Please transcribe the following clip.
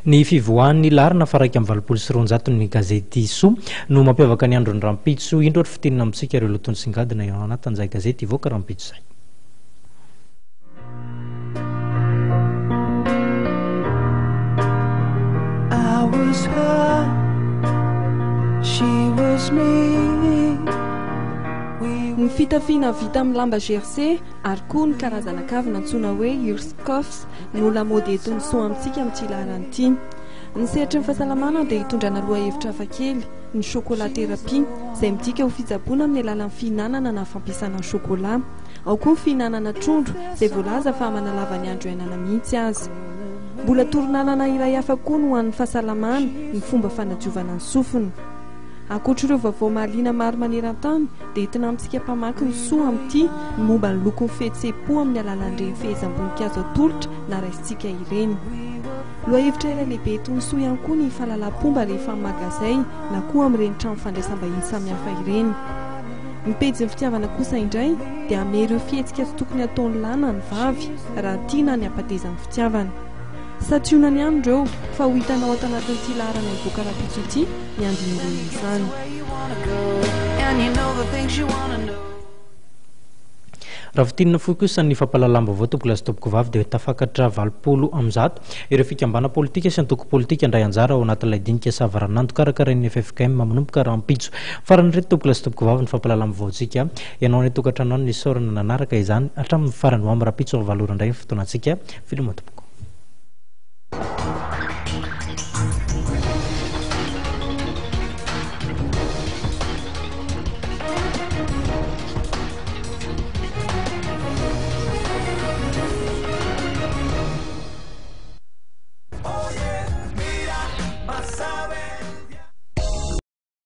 Ny fivoahan'ny larina faraiky amin'ny 800 ny gazety Soa no mampiavaka ny andron'ny Rampitso indro ohatry fitinina amintsika ireo lotony singadina eo anatin'izay gazety ivoaka Rampitso zay. I was her, she was me. Ny fitafiana vita amin'ny lamba jersey ary koa ny karazana kavina antsoina hoe Urskofs no lamaody eto ny soa amintsika amin'ity laharana ity. Ny sehatry ny fahasalamana dia hitondrana lohahevitra hafakely ny chocolat thérapie izay midika ho fitsaboana amin'ny alalan'ny fihinanana na fampiasana ny chocolat. Ao koa ny fihinanana trondro izay voalaza fa manalava ny andro iainana mihitsy azy. Mbola toronanana iray hafa koa no an'ny fahasalamana ny fomba fanadiovana ny sofina. Ankoatr'ireo vaovao mahaliana maro maneran-tany dia entina amintsika mpamaky ny soa amin'ity ny momba ny lokon'ny fihetsem-po amin'ny alalan'ireny fehezam-boninkazo atolotra na raisitsika ireny. Lohahevitra iray lehibe eto ny soa ihany koa ny fahalalam-pomba rehefa amin'ny magazay na koa amin'ireny trano fandraisam-bahiny samihafa ireny. Ny pejy ny fitiavana kosa indray dia amin'ny ireo fihetsika tsy tokony ataony lana ny vavy raha tiana ny hampatezan'ny fitiavana. Sationany ihany ireo fa ho hitanao ato anatin'ity laharana ivoaka Rampitso ity ny andin'ireo izany. Raha fitinina fohy kosa ny fampahalalam-baovao tomboky lasa tomboky vavy dia tafakatra 200 ireo fikambana politika sy antoko politika indray anjara ao anatin'ilay dinika savaranando karakarain'ny FFKM manomboka Rampitso. Farany reto tomboky lasa tomboky vavy ny fampahalalam-baovaontsika ianao ny tokantrano ny sorana nanaraka izany hatramin'ny farany ho amin'ny Rampitso valora indray ny fotoanantsika filoma tompoko.